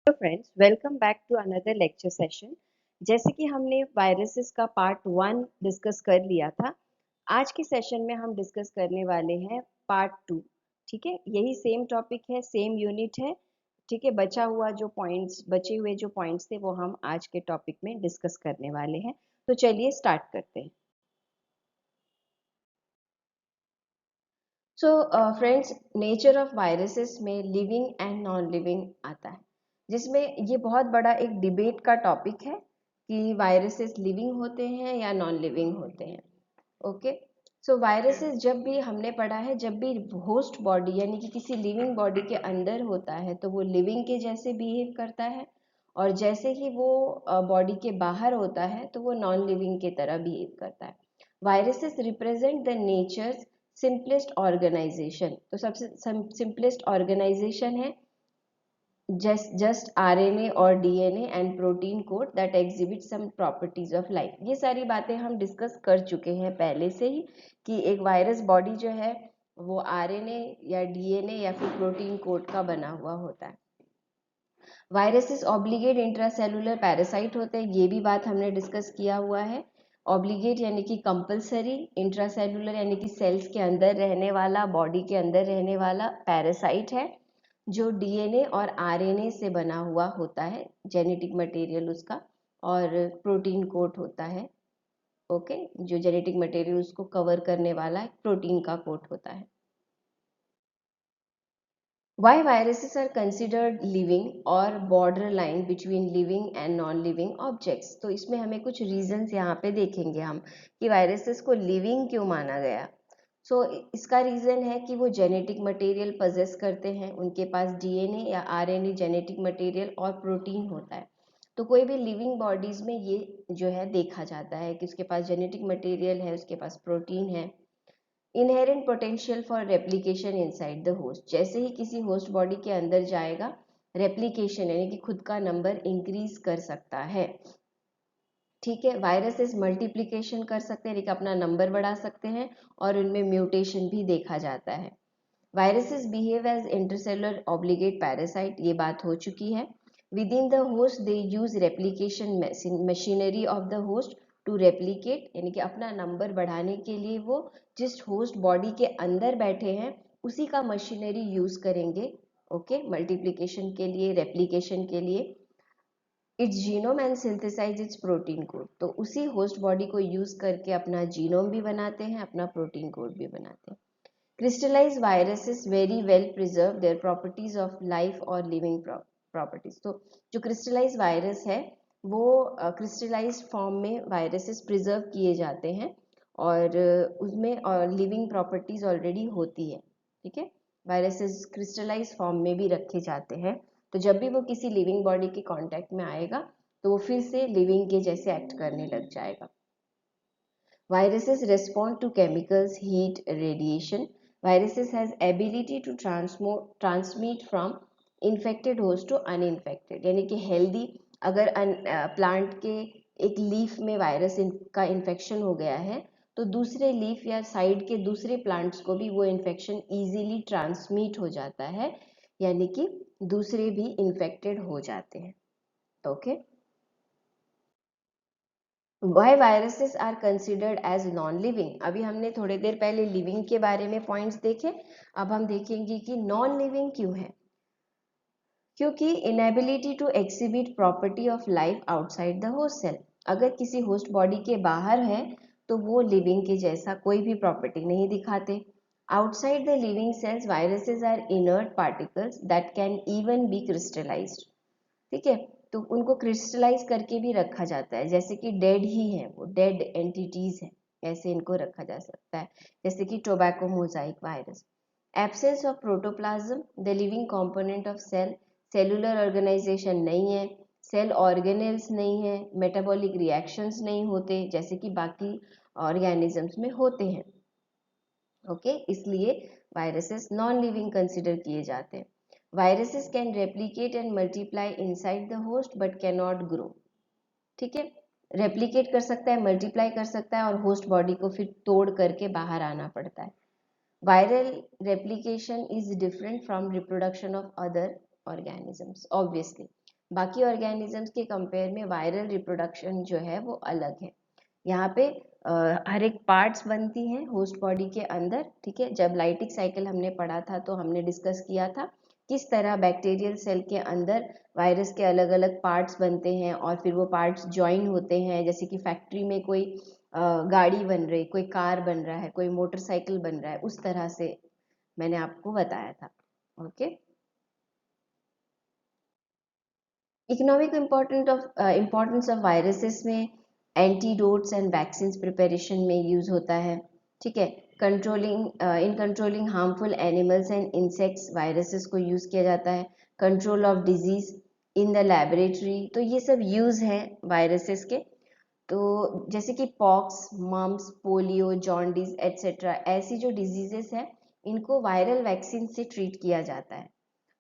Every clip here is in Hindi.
Hello friends, welcome back to another lecture session. जैसे कि हमने वायरसेस का पार्ट 1 डिस्कस कर लिया था, आज के सेशन में हम डिस्कस करने वाले हैं पार्ट 2। ठीक है, यही सेम टॉपिक है, सेम यूनिट है। ठीक है, बचे हुए जो पॉइंट्स थे वो हम आज के टॉपिक में डिस्कस करने वाले हैं। तो चलिए स्टार्ट करते हैं। So friends, nature of viruses में लिविंग एंड नॉन लिविंग आता है, जिसमें ये बहुत बड़ा एक डिबेट का टॉपिक है कि वायरसेस लिविंग होते हैं या नॉन लिविंग होते हैं। ओके, सो वायरसेस जब भी हमने पढ़ा है, जब भी होस्ट बॉडी यानी कि किसी लिविंग बॉडी के अंदर होता है तो वो लिविंग के जैसे बिहेव करता है, और जैसे ही वो बॉडी के बाहर होता है तो वो नॉन लिविंग के तरह बिहेव करता है। Viruses represent the nature's simplest organization. तो सबसे सिंपलेस्ट ऑर्गेनाइजेशन है जस्ट आरएनए और DNA and protein coat that exhibit some properties of life. ये सारी बातें हम डिस्कस कर चुके हैं पहले से ही कि एक वायरस बॉडी जो है वो आरएनए या डीएनए या फिर प्रोटीन कोड का बना हुआ होता है। वायरसेस ऑब्लिगेट इंट्रासेलुलर पैरासाइट होते हैं, ये भी बात हमने डिस्कस किया हुआ है। ऑब्लिगेट यानी कि कंपलसरी, इंट्रासेलुलर यानी कि सेल्स के अंदर रहने वाला, बॉडी के अंदर रहने वाला पैरासाइट है जो डीएनए और आरएनए से बना हुआ होता है, जेनेटिक मटेरियल उसका, और प्रोटीन कोट होता है। ओके, जो जेनेटिक मटेरियल उसको कवर करने वाला प्रोटीन का कोट होता है। Why viruses are considered living or borderline between living and non-living objects? तो इसमें हमें कुछ reasons यहाँ पे देखेंगे हम कि viruses को living क्यों माना गया। इसका रीज़न है कि वो जेनेटिक मटेरियल पजेस करते हैं, उनके पास डीएनए या आरएनए जेनेटिक मटेरियल और प्रोटीन होता है। तो कोई भी लिविंग बॉडीज़ में ये जो है देखा जाता है कि उसके पास जेनेटिक मटेरियल है, उसके पास प्रोटीन है। Inherent potential for replication inside the host, जैसे ही किसी होस्ट बॉडी के अंदर जाएगा, रेप्लिकेशन यानी कि खुद का नंबर इंक्रीज कर सकता है। ठीक है, वायरसेस मल्टीप्लिकेशन कर सकते हैं, लेकिन अपना नंबर बढ़ा सकते हैं, और उनमें म्यूटेशन भी देखा जाता है। Viruses behave as intercellular obligate parasite, ये बात हो चुकी है। Within the host they use replication machinery of the host to replicate, यानी कि अपना नंबर बढ़ाने के लिए वो जिस होस्ट बॉडी के अंदर बैठे हैं उसी का मशीनरी यूज करेंगे। ओके, मल्टीप्लिकेशन के लिए, रेप्लिकेशन के लिए। Its genome and synthesize its protein coat, तो उसी होस्ट बॉडी को यूज करके अपना जीनोम भी बनाते हैं, अपना प्रोटीन कोड भी बनाते हैं। Crystallize viruses very well preserve their properties of life और लिविंग प्रॉपर्टीज। तो जो क्रिस्टलाइज वायरस है वो क्रिस्टलाइज फॉर्म में वायरसेस प्रिजर्व किए जाते हैं, और उसमें लिविंग प्रॉपर्टीज ऑलरेडी होती है। ठीक है, वायरसेस क्रिस्टलाइज फॉर्म में भी रखे जाते हैं, तो जब भी वो किसी लिविंग बॉडी के कांटेक्ट में आएगा तो वो फिर से लिविंग के जैसे एक्ट करने लग जाएगा। Viruses respond to chemicals, heat, radiation. Viruses has ability to transmit from infected host to uninfected, यानी कि healthy अगर प्लांट के एक लीफ में वायरस का इन्फेक्शन हो गया है तो दूसरे लीफ या साइड के दूसरे प्लांट्स को भी वो इन्फेक्शन इजीली ट्रांसमिट हो जाता है, यानी कि दूसरे भी इन्फेक्टेड हो जाते हैं। Okay, why viruses are considered as non living. अभी हमने थोड़ी देर पहले लिविंग के बारे में पॉइंट्स देखे, अब हम देखेंगे कि नॉन लिविंग क्यों है। क्योंकि inability to exhibit property of life outside the host cell. अगर किसी होस्ट बॉडी के बाहर है तो वो लिविंग के जैसा कोई भी प्रॉपर्टी नहीं दिखाते। Outside the living cells viruses are inert particles that can even be crystallized. ठीक है, तो उनको क्रिस्टलाइज करके भी रखा जाता है, जैसे कि डेड ही है, वो डेड एंटिटीज है, ऐसे इनको रखा जा सकता है, जैसे कि tobacco mosaic virus. Absence of protoplasm, the living component of cell. Cellular organization नहीं है, सेल ऑर्गेनेल्स नहीं है, मेटाबॉलिक रिएक्शंस नहीं होते जैसे कि बाकी ऑर्गेनिजम्स में होते हैं। ओके, इसलिए वायरसेस नॉन लिविंग कंसिडर किए जाते हैं। Viruses can replicate and multiply inside the host but cannot grow. ठीक है, रेप्लिकेट कर सकता है, मल्टीप्लाई कर सकता है, और होस्ट बॉडी को फिर तोड़ करके बाहर आना पड़ता है। Viral replication is different from reproduction of other organisms obviously. बाकी ऑर्गेनिजम्स के कंपेयर में वायरल रिप्रोडक्शन जो है वो अलग है। यहाँ पे हर एक पार्ट्स बनती हैं होस्ट बॉडी के अंदर, ठीक है। जब लाइटिक साइकिल हमने पढ़ा था तो हमने डिस्कस किया था किस तरह बैक्टीरियल सेल के अंदर वायरस के अलग अलग पार्ट्स बनते हैं और फिर वो पार्ट्स ज्वाइन होते हैं। जैसे कि फैक्ट्री में कोई गाड़ी बन रही, कोई कार बन रहा है, कोई मोटरसाइकिल बन रहा है, उस तरह से मैंने आपको बताया था। Okay, economic importance of viruses में एंटीडोट्स एंड वैक्सीन प्रिपरेशन में यूज होता है, ठीक है। Controlling harmful animals and insects viruses को यूज किया जाता है। Control of disease in the laboratory, तो ये सब यूज हैं वायरसेस के। तो जैसे कि pox, mumps, polio, jaundice etcetera, ऐसी जो डिजीजेस हैं इनको वायरल वैक्सीन से ट्रीट किया जाता है।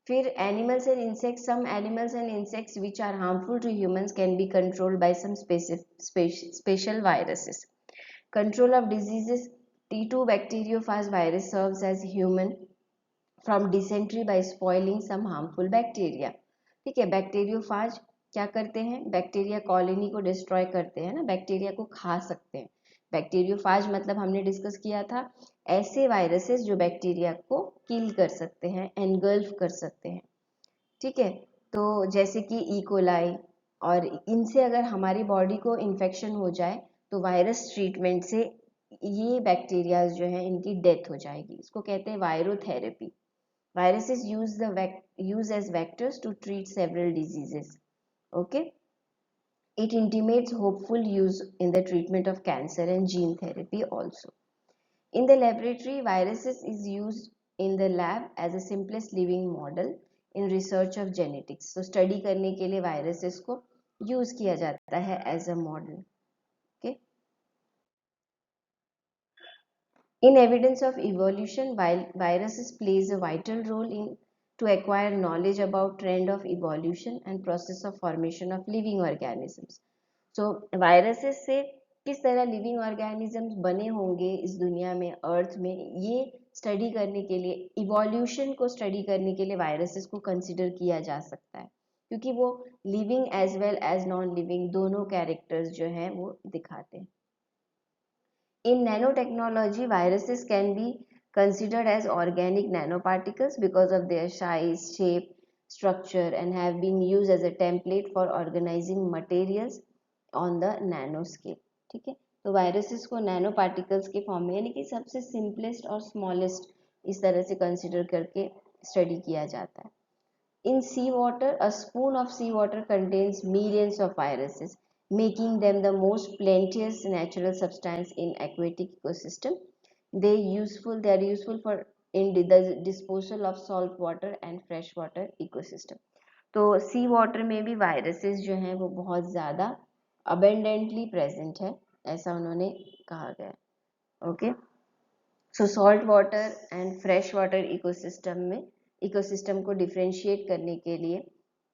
फिर animals and insects, some animals and insects which are harmful to humans can be controlled by some special viruses. Control of diseases, T2 bacteriophage virus serves as human from dysentery by spoiling some harmful bacteria. ठीक है, बैक्टीरियोफाज क्या करते हैं, बैक्टीरिया कॉलोनी को डिस्ट्रॉय करते हैं ना, बैक्टीरिया को खा सकते हैं। बैक्टीरियोफाज मतलब हमने डिस्कस किया था ऐसे वायरसेस जो बैक्टीरिया को किल कर सकते हैं, एनगल्फ कर सकते हैं, ठीक है। तो जैसे कि इकोलाई, और इनसे अगर हमारी बॉडी को इन्फेक्शन हो जाए तो वायरस ट्रीटमेंट से ये बैक्टीरिया जो है इनकी डेथ हो जाएगी। इसको कहते हैं वायरोथेरेपी। Viruses use as vectors to treat several diseases. Okay, it intimates hopeful use in the treatment of cancer and gene therapy also. In the laboratory, viruses is used in the lab as a simplest living model in research of genetics. So study करने के लिए viruses को use किया जाता है as a model. Okay. In evidence of evolution, while viruses plays a vital role in to acquire knowledge about trend of evolution and process of formation of living organisms. So viruses से किस तरह लिविंग ऑर्गेनिजम्स बने होंगे इस दुनिया में, अर्थ में, ये स्टडी करने के लिए, इवोल्यूशन को स्टडी करने के लिए वायरसेस को कंसिडर किया जा सकता है, क्योंकि वो living as well as non living दोनों कैरेक्टर्स जो हैं वो दिखाते हैं। In nanotechnology, viruses can be considered as organic nanoparticles because of their size, shape, structure, and have been used as a template for organizing materials on the nanoscale. ठीक है, तो वायरसेस को नैनो पार्टिकल्स के फॉर्म में, यानी कि सबसे सिंपलेस्ट और स्मॉलेस्ट, इस तरह से कंसिडर करके स्टडी किया जाता है। In seawater, a spoon of seawater contains millions of viruses, making them the most plenteous natural substance in aquatic ecosystem. They are useful for in the disposal of salt water and fresh water ecosystem. तो सी वाटर में भी वायरसेस जो हैं वो बहुत ज़्यादा अबेंडेंटली प्रेजेंट है, ऐसा उन्होंने कहा गया। Okay, so salt water and fresh water ecosystem को डिफ्रेंशिएट करने के लिए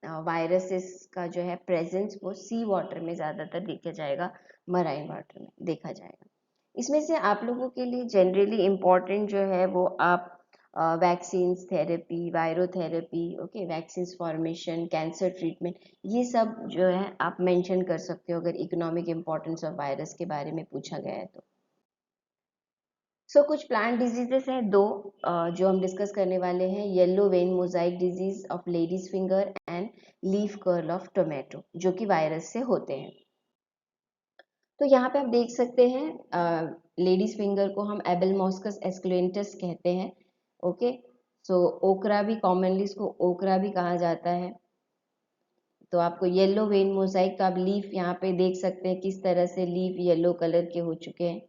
वायरसेस का जो है प्रेजेंस वो सी वाटर में ज़्यादातर देखा जाएगा, मराइन वाटर में देखा जाएगा। इसमें से आप लोगों के लिए जनरली इम्पॉर्टेंट जो है वो आप vaccines therapy, virotherapy, okay, vaccines formation, cancer treatment, ये सब जो है आप मेंशन कर सकते हो अगर इकोनॉमिक इम्पोर्टेंस ऑफ वायरस के बारे में पूछा गया है तो। कुछ प्लांट डिजीजेस हैं दो जो हम डिस्कस करने वाले हैं, yellow vein Mosaic disease of ladies finger and leaf curl of tomato, जो कि वायरस से होते हैं। तो यहाँ पे आप देख सकते हैं लेडीज फिंगर को हम एबेलमॉस्कस एस्कुलेंटस कहते हैं। ओके, सो ओकरा भी कॉमनली, इसको ओकरा भी कहा जाता है। तो आपको येलो वेन मोजाइक, तो आप लीफ यहाँ पे देख सकते हैं किस तरह से लीफ येलो कलर के हो चुके हैं।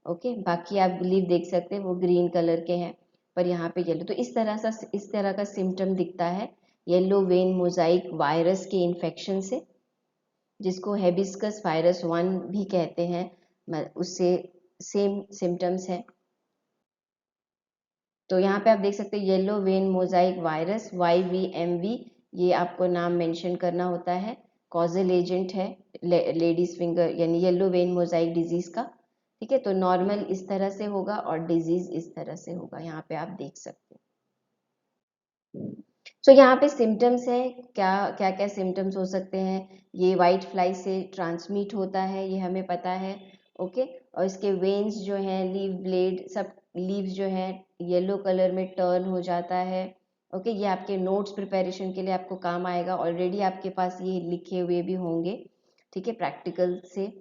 ओके, बाकी आप लीफ देख सकते हैं वो ग्रीन कलर के हैं, पर यहाँ पे येलो। तो इस तरह का सिम्टम दिखता है येलो वेन मोजाइक वायरस के इन्फेक्शन से, जिसको हेबिस्कस वायरस 1 भी कहते हैं, उससे सेम सिम्टम्स है। तो यहाँ पे आप देख सकते हैं yellow vein Mosaic virus YVMV, ये आपको नाम मेंशन करना होता है। कॉजल एजेंट है लेडीज फिंगर यानी येलो वेन मोजाइक डिजीज का, ठीक है। तो नॉर्मल इस तरह से होगा और डिजीज इस तरह से होगा, यहाँ पे आप देख सकते हैं। सो यहाँ पे सिम्टम्स है, क्या क्या क्या सिम्टम्स हो सकते हैं। ये वाइट फ्लाई से ट्रांसमिट होता है, ये हमें पता है। ओके, और इसके वेन्स जो हैं, लीव ब्लेड, सब लीव्स जो है येलो कलर में टर्न हो जाता है। ओके, ये आपके नोट्स प्रिपरेशन के लिए आपको काम आएगा। ऑलरेडी आपके पास ये लिखे हुए भी होंगे, ठीक है, प्रैक्टिकल से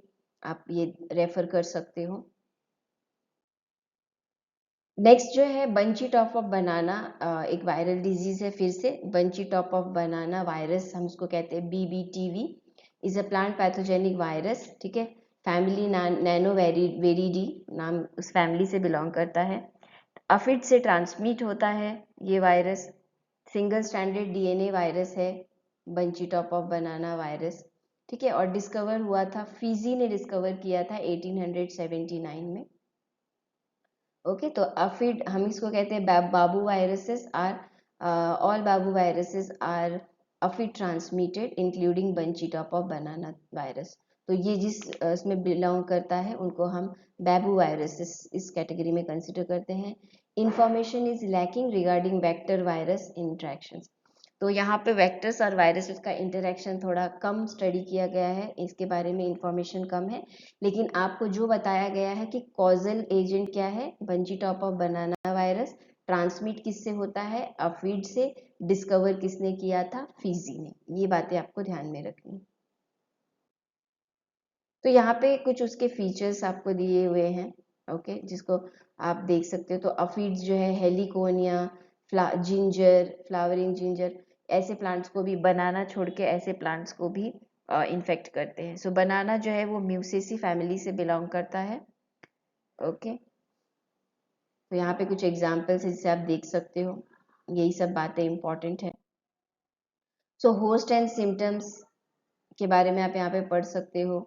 आप ये रेफर कर सकते हो। नेक्स्ट जो है बंची टॉप ऑफ बनाना, एक वायरल डिजीज है। फिर से bunchy top of banana virus, हम इसको कहते हैं BBTV, is a plant pathogenic virus, ठीक है। फैमिली नैनो वेरिडी नाम उस फैमिली से बिलोंग करता है। अफिड से ट्रांसमिट होता है ये virus. Single standard DNA virus है bunchy top of banana virus, ठीक है। और डिस्कवर हुआ था, फिजी ने डिस्कवर किया था 1879 में। ओके, तो अफिड हम इसको कहते हैं babuviruses are, all babuviruses are aphid transmitted including bunchy top of banana virus. तो ये जिस इसमें बिलोंग करता है उनको हम बाबू वायरसेस इस कैटेगरी में कंसिडर करते हैं। Information is lacking regarding vector virus interactions. तो यहाँ पे वेक्टर्स और वायरसेस का इंटरेक्शन थोड़ा कम स्टडी किया गया है, इसके बारे में इंफॉर्मेशन कम है। लेकिन आपको जो बताया गया है कि कॉजल एजेंट क्या है, bungee top of banana virus, transmit किससे होता है, अफीड से, डिस्कवर किसने किया था, फिजी ने। ये बातें आपको ध्यान में रखनी। तो यहाँ पे कुछ उसके फीचर्स आपको दिए हुए हैं, ओके, जिसको आप देख सकते हो। तो अफीड्स जो है हेलिकोनिया, जिंजर, फ्लावरिंग जिंजर, ऐसे प्लांट्स को भी, बनाना छोड़ के ऐसे प्लांट्स को भी इन्फेक्ट करते हैं। सो बनाना जो है वो म्यूसेसी फैमिली से बिलोंग करता है। ओके, तो यहाँ पे कुछ एग्जाम्पल्स है जिसे आप देख सकते हो, यही सब बातें इंपॉर्टेंट है। सो होस्ट एंड सिम्टम्स के बारे में आप यहाँ पे पढ़ सकते हो,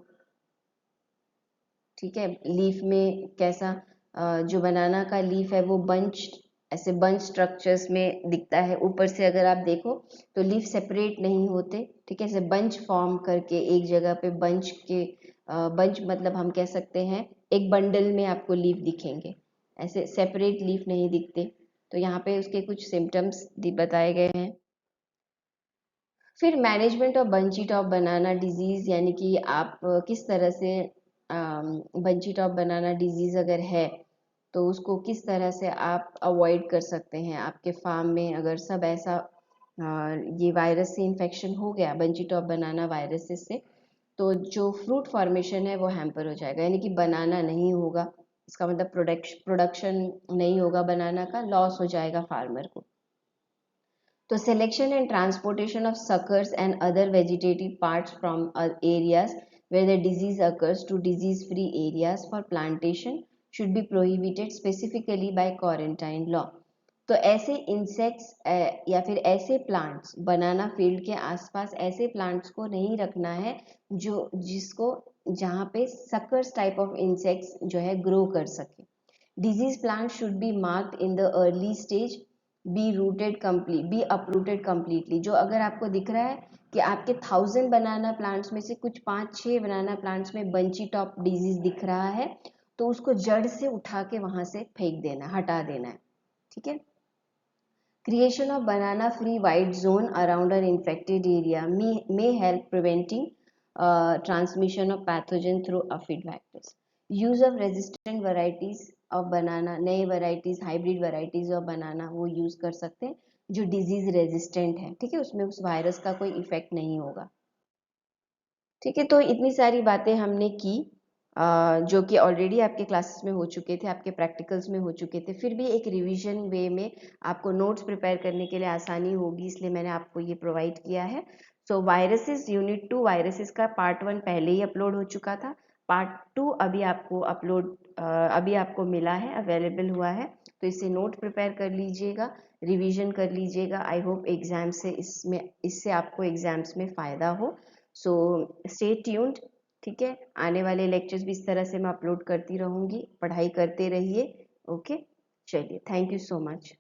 ठीक है। लीफ में कैसा, जो बनाना का लीफ है वो बंच, ऐसे बंच स्ट्रक्चर्स में दिखता है। ऊपर से अगर आप देखो तो लीफ सेपरेट नहीं होते, ठीक है, ऐसे बंच फॉर्म करके एक जगह पे बंच के, बंच मतलब हम कह सकते हैं एक बंडल में आपको लीफ दिखेंगे, ऐसे सेपरेट लीफ नहीं दिखते। तो यहाँ पे उसके कुछ सिम्टम्स बताए गए हैं। फिर management of bunchy top banana disease, यानी कि आप किस तरह से बंची टॉप बनाना डिजीज अगर है तो उसको किस तरह से आप अवॉइड कर सकते हैं आपके फार्म में। अगर सब ऐसा ये वायरस से इन्फेक्शन हो गया, बंची टॉप बनाना वायरसेस से, तो जो फ्रूट फॉर्मेशन है वो हैम्पर हो जाएगा, यानी कि बनाना नहीं होगा। इसका मतलब प्रोडक्शन नहीं होगा, बनाना का लॉस हो जाएगा फार्मर को। तो selection and transportation of suckers and other vegetative parts from areas where the disease occurs to disease-free areas for plantation should be prohibited specifically by quarantine law. तो ऐसे इंसेक्ट्स या फिर ऐसे प्लांट्स, बनाना फील्ड के आसपास ऐसे प्लांट्स को नहीं रखना है जो जिसको जहाँ पे सकर्स टाइप ऑफ इंसेक्ट्स जो है ग्रो कर सके। Disease plant should be marked in the early stage, be uprooted completely. जो अगर आपको दिख रहा है कि आपके 1000 बनाना प्लांट्स में से कुछ 5-6 बनाना प्लांट्स में बंची टॉप डिजीज दिख रहा है, तो उसको जड़ से उठा के वहां से फेंक देना, हटा देना है, ठीक है। Creation of banana-free white zone around an infected area may help preventing transmission of pathogen through aphid vectors. Use of resistant varieties of banana, नए varieties, hybrid varieties of banana वो use कर सकते हैं जो disease resistant है, ठीक है, उसमें उस वायरस का कोई इफेक्ट नहीं होगा, ठीक है। तो इतनी सारी बातें हमने की, जो कि ऑलरेडी आपके क्लासेस में हो चुके थे, आपके प्रैक्टिकल्स में हो चुके थे। फिर भी एक रिवीजन वे में आपको नोट्स प्रिपेयर करने के लिए आसानी होगी, इसलिए मैंने आपको ये प्रोवाइड किया है। सो वायरसेस यूनिट 2 वायरसेस का पार्ट 1 पहले ही अपलोड हो चुका था, पार्ट 2 अभी आपको मिला है, अवेलेबल हुआ है। तो इससे नोट प्रिपेयर कर लीजिएगा, रिवीजन कर लीजिएगा। आई होप एग्जाम से इससे आपको एग्जाम्स में फ़ायदा हो। सो स्टे ट्यून्ड, ठीक है। आने वाले लेक्चर्स भी इस तरह से मैं अपलोड करती रहूँगी, पढ़ाई करते रहिए। ओके, चलिए, थैंक यू सो मच।